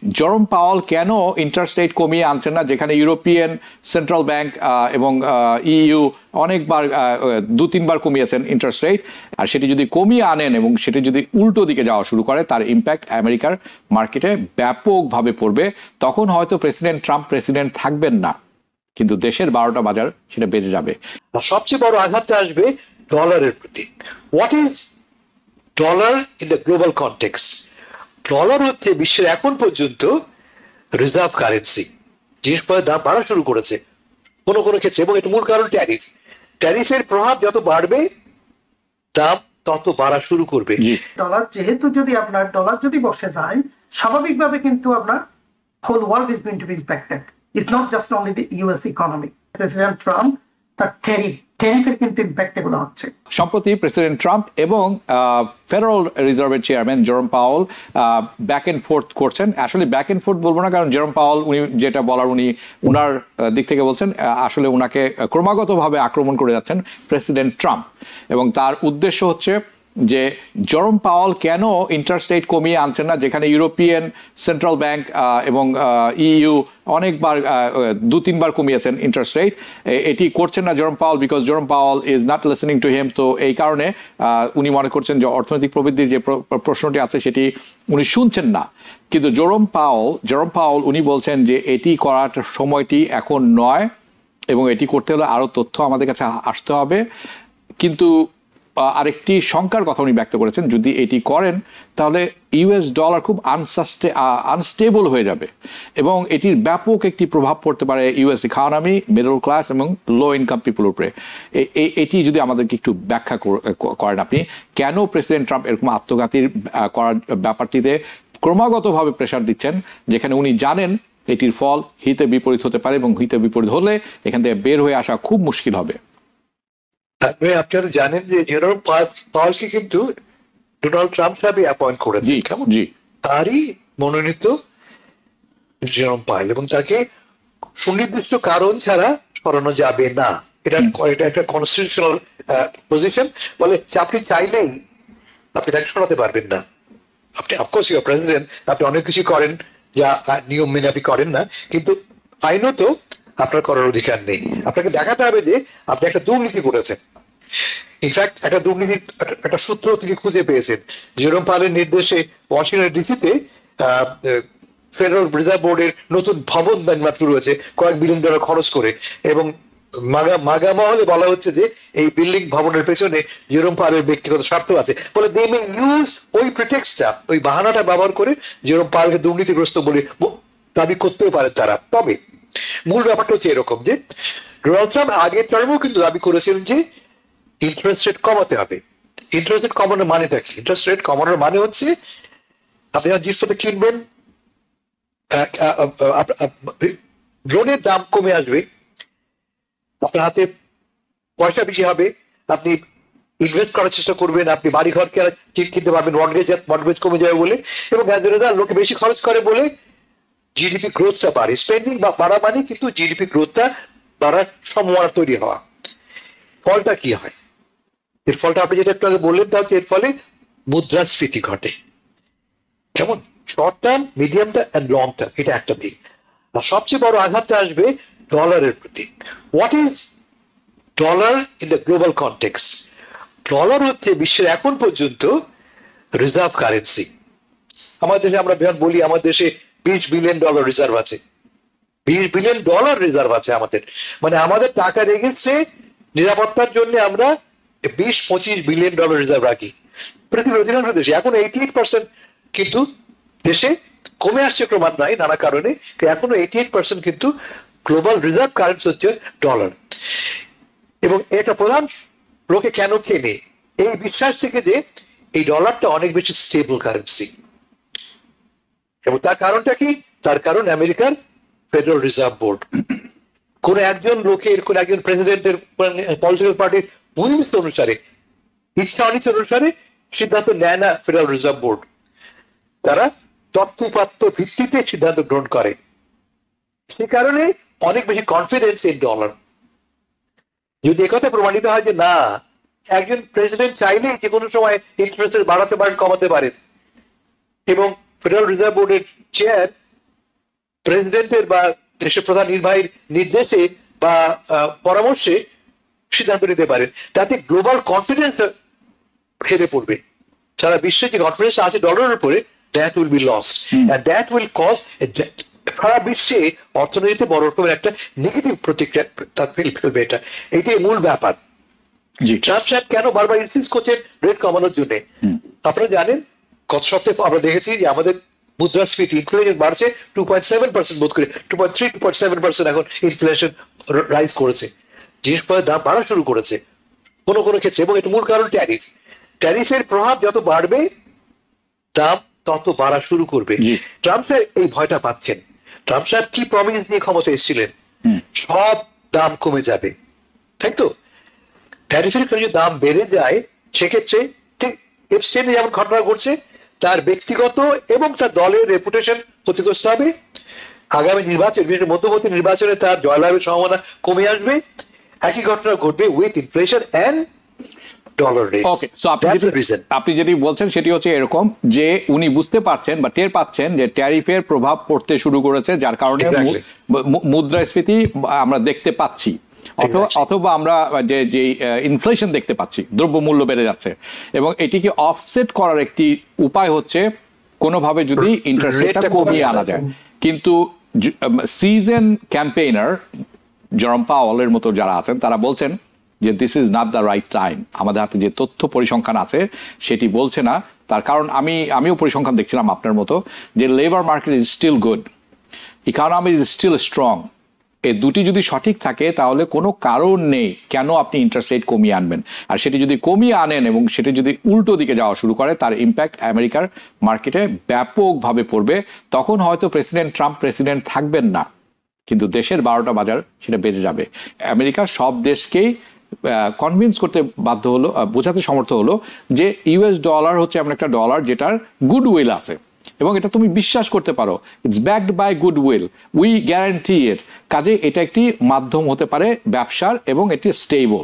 জেরোম Powell কেন interest rate কমিয়ে আনছেন না, যেখানে ইউরোপিয়ান সেন্ট্রাল ব্যাংক এবং ইইউ অনেকবার 2-3বার কমিয়েছেন ইন্টারেস্ট রেট, আর সেটি যদি কমিয়ে আনেন এবং সেটি যদি উল্টো দিকে যাওয়া শুরু করে তার ইম্প্যাক্ট আমেরিকার মার্কেটে ব্যাপকভাবে পড়বে। তখন হয়তো প্রেসিডেন্ট ট্রাম্প প্রেসিডেন্ট থাকবেন না, কিন্তু দেশের 12টা বাজার সেটা বেজে যাবে। সবচেয়ে বড় আঘাতটা আসবে ডলারের প্রতি। What is dollar in the global context? Dollar হচ্ছে বিশ্বের এখন পর্যন্ত রিজার্ভ কারেন্সি। জিনিসপত্রের দাম বাড়া শুরু করেছে কোনো কোনো ক্ষেত্রে, এবং এর মূল কারণ ট্যারিফ। ট্যারিফের প্রভাব যত বাড়বে দাম তত বাড়া শুরু করবে। ডলার যেহেতু ডলার যদি বসে যায়, স্বাভাবিকভাবে কিন্তু আপনার whole world is going to be impacted. It's not just only the US economy. President Trump তার ট্যারিফের কিন্তু ইম্প্যাক্ট এগুলো হচ্ছে। সম্প্রতি প্রেসিডেন্ট ট্রাম্প এবং ফেডারেল রিজার্ভের chairman Jerome Powell back and forth করছেন। আসলে ব্যাক এন্ড ফোর্থ বলবো না, কারণ জেরোম পাওয়েল উনি যেটা বলার উনার দিক থেকে বলছেন, আসলে উনাকে ক্রমাগতভাবে আক্রমণ করে যাচ্ছেন প্রেসিডেন্ট ট্রাম্প, এবং তার উদ্দেশ্য হচ্ছে যে জেরোম পাওয়েল কেন ইন্টারেস্ট রেট কমিয়ে আনছেন না, যেখানে ইউরোপিয়ান সেন্ট্রাল ব্যাংক এবং ইইউ অনেকবার 2-3বার কমিয়েছেন ইন্টারেস্ট রেট। এটি করছেন না Jerome Powell, because Jerome Powell is not listening to him. তো এই কারণে উনি মনে করছেন যে অর্থনৈতিক প্রবৃদ্ধির যে প্রশ্নটি আছে সেটি উনি শুনছেন না। কিন্তু জেরোম পাওয়েল উনি বলছেন যে এটি করার সময়টি এখন নয়, এবং এটি করতে হলে আরো তথ্য আমাদের কাছে আসতে হবে। কিন্তু আরেকটি শঙ্কার কথা উনি ব্যক্ত করেছেন, যদি এটি করেন তাহলে ইউএস ডলার খুব আনস্টেবল হয়ে যাবে, এবং এটির ব্যাপক একটি প্রভাব পড়তে পারে ইউএস ইকোনমি, মিডল ক্লাস এবং লো ইনকাম পিপলের উপরে। এটি যদি আমাদেরকে একটু ব্যাখ্যা করেন আপনি, কেন প্রেসিডেন্ট ট্রাম্প এরকম আত্মঘাতীর করার ব্যাপারটিতে ক্রমাগতভাবে প্রেশার দিচ্ছেন, যেখানে উনি জানেন এটির ফল হিতে বিপরীত হতে পারে, এবং হিতে বিপরীত হলে এখান থেকে বের হয়ে আসা খুব মুশকিল হবে। আপনারা জানেন যে জেরোম পাওয়েলকে কিন্তু ডোনাল্ড ট্রাম্প সাহেব অ্যাপয়েন্ট করেছে, কেমন তারই মনোনীত জেরোম পাওয়েল, এবং তাকে সুনির্দিষ্ট কারণ ছাড়া সরানো যাবে না। এটা একটা কনস্টিটিউশনাল পজিশন। বলে আপনি চাইলেই আপনি তাকে সরাতে পারবেন না। আপনি অফকোর্স ইউ আর প্রেসিডেন্ট, আপনি অনেক কিছু করেন যা নিয়ম মেনে আপনি করেন না, কিন্তু আইনত আপনার করার অধিকার নেই। আপনাকে দেখাতে হবে যে আপনি একটা দুর্নীতি করেছেন। ইনফ্যাক্ট একটা সূত্র তিনি খুঁজে পেয়েছেন। জেরোম পাওয়েলের নির্দেশে ওয়াশিংটন ডিসিতে ফেডারেল রিজার্ভ বোর্ডের নতুন ভবন নির্মাণ শুরু হয়েছে কয়েক বিলিয়ন ডলার খরচ করে, এবং মাগা মহলে বলা হচ্ছে যে এই বিল্ডিং ভবনের পেছনে জেরোম পাওয়েলের ব্যক্তিগত স্বার্থ আছে। বলে দে মে ইউজ ওই প্রিটেক্সটটা, ওই বাহানাটা ব্যবহার করে জেরোম পাওয়েলকে দুর্নীতিগ্রস্ত বলে দাবি করতেও পারে তারা। তবে মূল ব্যাপারটা হচ্ছে এরকম যে ডোনাল্ড ট্রাম্প আগের টার্মেও কিন্তু দাবি করেছিলেন যে ইন্টারেস্ট রেট কমাতে হবে। ইন্টারেস্ট রেট কমানোর মানেটা কি? ইন্টারেস্ট রেট কমানোর মানে হচ্ছে আপনি যখন জিনিসপত্র কিনবেন, ড্রোনের দাম কমে আসবে, আপনার হাতে পয়সা বেশি হবে, আপনি ইনভেস্ট করার চেষ্টা করবেন, আপনি বাড়ি ঘর কিনতে পারবেন, মর্টগেজ কমে যাবে বলে, এবং লোকে বেশি খরচ করে বলে জিডিপি গ্রোথটা বাড়ে। স্পেন্ডিং বাড়া মানে কিন্তু জিডিপি গ্রোথটা বাড়ার সম্ভাবনা তৈরি হওয়া। ফলটা কি হয়? এর ফলটা আপনি যেটা একটু আগে বললেন, তা হচ্ছে এর ফলে মুদ্রাস্ফীতি ঘটে। কেমন? Short term, medium term and long term, এটা একটা দিক। আর সবচেয়ে বড় আঘাতটা আসবে ডলারের প্রতি। What is dollar in the global context? Dollar হচ্ছে বিশ্বের এখন পর্যন্ত রিজার্ভ কারেন্সি। আমাদের দেশে আমরা বলি আমাদের দেশে $20 বিলিয়ন রিজার্ভ আছে। $20 বিলিয়ন রিজার্ভ আছে আমাদের, মানে আমাদের টাকা রেখেছে নিরাপত্তার জন্য আমরা 20-25 বিলিয়ন ডলার রিজার্ভ রাখি। পৃথিবীর অধিকাংশ দেশে এখন 88% কিন্তু দেশে কমে আসছে ক্রমান্বয়ে নানা কারণে, এখনো 88% কিন্তু গ্লোবাল রিজার্ভ কারেন্সি হচ্ছে ডলার। এবং এটা প্রধান লোকে কেন কেনে? এই বিশ্বাস থেকে যে এই ডলারটা অনেক বেশি স্টেবল কারেন্সি। এবং তার কারণটা কি? তার কারণ আমেরিকার ফেডারেল রিজার্ভ বোর্ড। কোন একজন লোকের, কোন একজন প্রেসিডেন্টের, পলিটিক্যাল পার্টির ভূমিষ্ঠ অনুসারে, ইচ্ছা অনিচ্ছা অনুসারে সিদ্ধান্ত নেয় না ফেডারেল রিজার্ভ বোর্ড। তারা তথ্যপাত্য ভিত্তিতে সিদ্ধান্ত গ্রহণ করে। সে কারণে অনেক বেশি কনফিডেন্স ইন ডলার। যদি একথা প্রমাণিত হয় যে না, একজন প্রেসিডেন্ট চাইলে যে কোনো সময় ইন্টারেস্ট বাড়াতে পারেন, কমাতে পারেন, এবং ফেডারেল রিজার্ভ বোর্ডের চেয়ার প্রেসিডেন্টের বা দেশের প্রধান নির্বাহীর নির্দেশে বা পরামর্শে সিদ্ধান্ত নিতে পারেন, তাতে গ্লোবাল কনফিডেন্স হেরে পড়বে। সারা বিশ্বে যে কনফিডেন্স আছে ডলারের উপরে, that will be loss and that will cause সারা বিশ্বে অর্থনীতিতে বড় রকমের একটা নেগেটিভ প্রতিক্রিয়া তার ফেলবে। এটাই মূল ব্যাপার। ট্রাম্প সাহেব কেন বারবার ইনসিস্ট করছেন রেট কমানোর জন্য? আপনারা জানেন গত সপ্তাহে আমরা দেখেছি যে আমাদের মুদ্রাস্ফীতি ইনফ্লেশন বাড়ছে 2.7% বোধ করে 2.3-2.7% এখন ইনফ্লেশন রাইজ করেছে, জিনিসপত্রের দাম বাড়া শুরু করেছে কোনো কোনো ক্ষেত্রে, এবং এর মূল কারণ ট্যারিফ। ট্যারিফের প্রভাব যত বাড়বে দাম তত বাড়া শুরু করবে। ট্রাম্প সাহেব এই ভয়টা পাচ্ছেন। ট্রাম্প সাহেব কি প্রমিস নিয়ে ক্ষমতা এসেছিলেন? সব দাম কমে যাবে, তাই তো? ট্যারিফের যদি দাম বেড়ে যায় সেক্ষেত্রে ঠিক এফসিএন যেমন ঘটনা ঘটছে, তার ব্যক্তিগত এবং তার দলের রেপুটেশন ক্ষতিগ্রস্ত হবে। আগামী নির্বাচন, বিশেষ মধ্যবর্তী নির্বাচনে তার জয়লাভের সম্ভাবনা কমে আসবে। একই ঘটনা ঘটবে with inflation and dollar rate. Okay, so আপনি যেটি বলছেন সেটি হচ্ছে এরকম যে উনি বুঝতে পারছেন বা টের পাচ্ছেন যে ট্যারিফের প্রভাব পড়তে শুরু করেছে, যার কারণে মুদ্রাস্ফীতি আমরা দেখতে পাচ্ছি, অথবা আমরা যে ইনফ্লেশন দেখতে পাচ্ছি, দ্রব্যমূল্য বেড়ে যাচ্ছে, এবং এটিকে অফসেট করার একটি উপায় হচ্ছে কোনোভাবে যদি ইন্টারেস্ট রেটটা কমিয়ে আনা যায়। কিন্তু সিজন ক্যাম্পেইনার জেরম পাওয়েলের মতো যারা আছেন তারা বলছেন যে this is not the right time. আমাদের হাতে যে তথ্য পরিসংখ্যান আছে সেটি বলছে না। তার কারণ আমিও পরিসংখ্যান দেখছিলাম আপনার মতো, যে labour market is still good, economy is still strong. এই দুটি যদি সঠিক থাকে তাহলে কোনো কারণ নেই কেন আপনি ইন্টারেস্ট রেট কমিয়ে আনবেন। আর সেটি যদি কমিয়ে আনেন এবং সেটি যদি উল্টো দিকে যাওয়া শুরু করে, তার ইম্প্যাক্ট আমেরিকার মার্কেটে ব্যাপকভাবে পড়বে। তখন হয়তো প্রেসিডেন্ট ট্রাম্প প্রেসিডেন্ট থাকবেন না, কিন্তু দেশের 12টা বাজার সেটা বেজে যাবে। আমেরিকা সব দেশকেই কনভিন্স করতে বাধ্য হলো, বোঝাতে সমর্থ হলো যে ইউএস ডলার হচ্ছে এমন একটা ডলার যেটার গুডউইল আছে এবং এটা তুমি বিশ্বাস করতে পারো, it's backed by goodwill, we guarantee it. কাজে এটা একটি মাধ্যম হতে পারে ব্যবসার এবং এটি স্টেবল।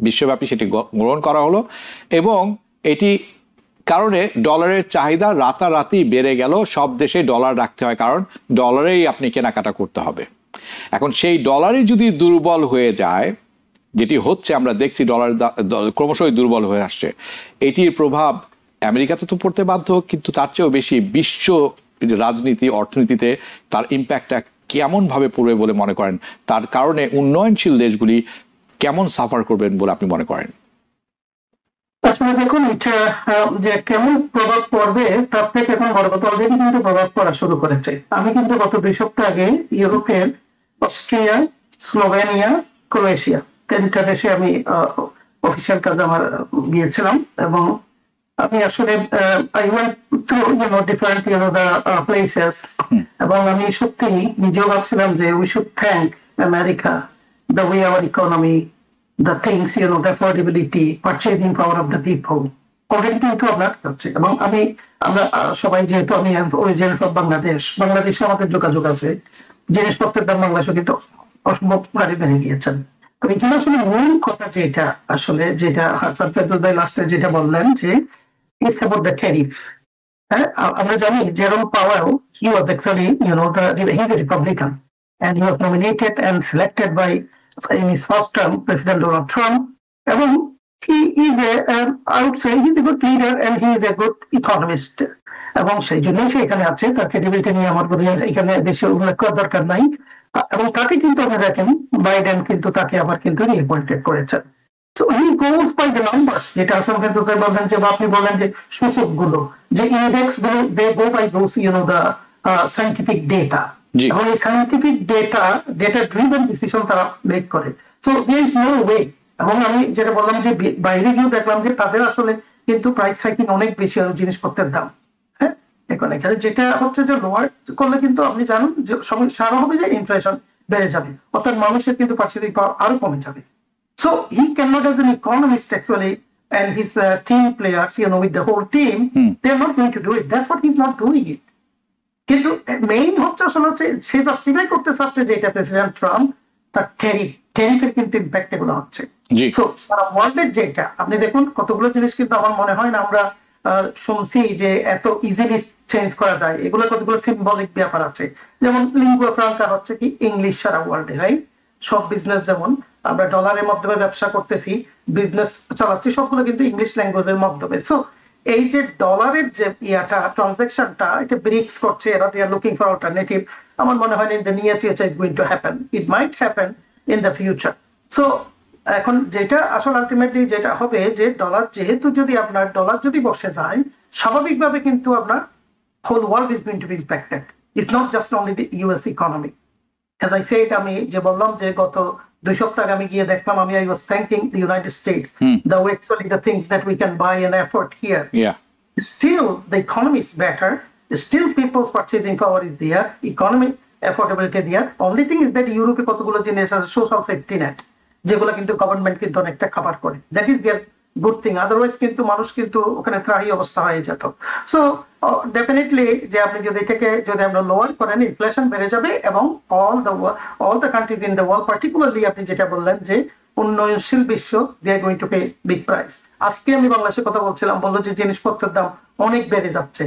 বিশ্বব্যাপী সেটি গ্রহণ করা হলো এবং এটি কারণে ডলারের চাহিদা রাতারাতি বেড়ে গেল। সব দেশে ডলার রাখতে হয় কারণ ডলারেই আপনি কেনাকাটা করতে হবে। এখন সেই ডলারই যদি দুর্বল হয়ে যায়, যেটি হচ্ছে আমরা দেখছি ডলার ক্রমশই দুর্বল হয়ে আসছে, এটির প্রভাব আমেরিকাতে তো পড়তে বাধ্য, কিন্তু তার চেয়েও বেশি বিশ্ব রাজনীতি অর্থনীতিতে তার ইম্প্যাক্টটা কেমন ভাবে পড়বে বলে মনে করেন? তার কারণে উন্নয়নশীল দেশগুলি কেমন সাফার করবেন বলে আপনি মনে করেন? আসলে দেখুন, এটা যে কেমন প্রভাব পড়বে তার থেকে এখন বড় কথা অলরেডি কিন্তু প্রভাব পড়া শুরু করেছে। আমি কিন্তু গত 2 সপ্তাহ আগে ইউরোপের অস্ট্রিয়া, স্লোভেনিয়া, ক্রোয়েশিয়া 3টা দেশে আমি অফিসিয়াল কাজে আমার গিয়েছিলাম এবং আমি আসলে I went to different the places এবং আমি সত্যি নিজেও ভাবছিলাম যে we should thank America the way our economy, the things, the affordability, purchasing power of the people already কিন্তু আমরা হচ্ছে। এবং আমরা সবাই যেহেতু আমি অরিজিনাল ফ্রম বাংলাদেশে আমাদের যোগাযোগ আছে, জিনিসপত্রের দাম বাংলাদেশে কিন্তু অসম্ভব হারে বেড়ে গিয়েছেন। তো এখানে আসলে মূল কথা যেটা হাসান ফেরদৌস ভাই লাস্টে যেটা বললেন যে it's about the tariff. আমরা জানি জেরম Powell, he was actually he's a Republican and he was nominated and selected by in his first term President Donald Trump, এবং he is I would say he's a good leader and he is a good economist, এবং সেই জন্যই সে এখানে আছে। তার credibility নিয়ে আমার বোধ হয় এখানে বেশি উল্লেখ করার দরকার নাই। এবং তাকে কিন্তু আপনি দেখেন বাইডেন কিন্তু তাকে আবার কিন্তু রিঅ্যাপয়েন্টেড করেছেন। So he goes by the numbers, যেটা আসলে কিন্তু বলবেন যে আপনি বলেন যে সূচক গুলো যে ইন্ডেক্স গুলো they go by those the scientific data, এবং এই সায়েন্টিফিক ডেটা ড্রিভেন ডিসিশন তারা মেক করে। So there is no way, এবং আমি যেটা বললাম যে বাইরে গিয়েও দেখলাম যে তাদের আসলে কিন্তু প্রাইস হাইকিং অনেক বেশি জিনিসপত্রের দাম। হ্যাঁ, এখন এখানে যেটা হচ্ছে যে লোয়ার করলে কিন্তু আপনি জানেন যে সারা হবে যে ইনফ্লেশন বেড়ে যাবে, অর্থাৎ মানুষের কিন্তু পার্চেসিং পাওয়ার আরো কমে যাবে। So he cannot, as an economist actually, and his team players, with the whole team, they're not going to do it. That's what he's not doing it. কিন্তু মেইন হচ্ছে সে জাস্টিফাই করতে চাচ্ছে যে এটা প্রেসিডেন্ট ট্রাম্প তার ট্যারিফের কিন্তু impact এগুলো হচ্ছে। সো সারা ওয়ার্ল্ডের যেটা আপনি দেখুন কতগুলো জিনিস কিন্তু আমার মনে হয় না আমরা শুনছি যে এত ইজিলি চেঞ্জ করা যায়, এগুলো কতগুলো সিম্বলিক ব্যাপার আছে। যেমন লিঙ্গুয়া ফ্রাঙ্কা হচ্ছে কি ইংলিশ সারা ওয়ার্ল্ডে, রাইট? সব বিজনেস যেমন আমরা ডলারের মাধ্যমে ব্যবসা করতেছি, বিজনেস চালাচ্ছি, সবগুলো কিন্তু ইংলিশ ল্যাঙ্গুয়েজের মাধ্যমে। সো এই যে ডলারের যে ইয়াটা ট্রানজাকশনটা এটা ব্রিক্স করছে, এরা দে আর লুকিং ফর অল্টারনেটিভ। আমার মনে হয় in the near future is going to happen, it might happen in the future. So এখন যেটা আসলে আলটিমেটলি যেটা হবে যে ডলার যেহেতু যদি আপনার ডলার যদি বসে যায়, স্বাভাবিকভাবে কিন্তু আপনার whole world is going to be impacted, it's not just only the US economy. As I said, আমি যে বললাম যে গত 2 সপ্তাহ আগে আমি গিয়ে দেখলাম, আমি I was thanking the United States, the way actually the things that we can buy and afford here. Yeah. Still, the economy is better. Still, people's purchasing power is there. Economic affordability there. Only thing is that Europe কতগুলো জিনিস আছে social safety net, যেগুলো কিন্তু government কিন্তু অনেকটা cover করে। That is there good thing. Otherwise কিন্তু মানুষ কিন্তু ওখানে ত্রাহি অবস্থা হয়ে যেত। সো ডেফিনেটলি যে আপনি যদি থেকে যদি আমরা লোয়ার করেন, ইনফ্লেশন বেড়ে যাবে এবং all the countries in the world, particularly আপনি যেটা বললেন যে উন্নয়নশীল বিশ্ব, they are going to pay big price. আজকে আমি বাংলাদেশের কথা বলছিলাম, বললো যে জিনিসপত্রের দাম অনেক বেড়ে যাচ্ছে।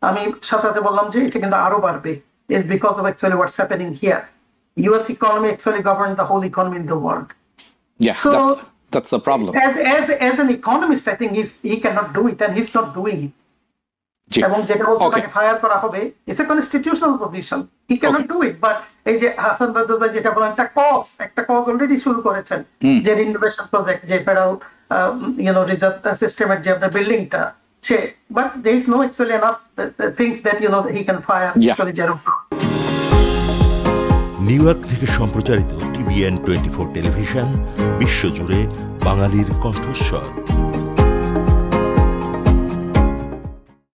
আমি সাথে বললাম যে এটা কিন্তু আরো বাড়বে, is because of actually what's happening here. US economy actually govern the whole economy in the world. Yeah, So that's the problem. As an economist, I think he cannot do it, and he's not doing it. জি। এবং যেটা বলছে Okay. তাকে fire করা হবে, it's a constitutional position, he can't do it. But এই যে হাসান বাদুর ভাই যেটা বলেন, একটা কজ অলরেডি শুরু করেছেন, যে রিনোভেশন প্রজেক্ট, যে ফেডারেল রিজার্ভ সিস্টেমের যে আপনার বিল্ডিংটা, সে but there is no actually enough things that he can fire actually যেরকম। নিউ ইয়র্ক থেকে সম্প্রচারিত TVN 24 টেলিভিশন, বিশ্বজুড়ে বাঙালির কণ্ঠস্বর।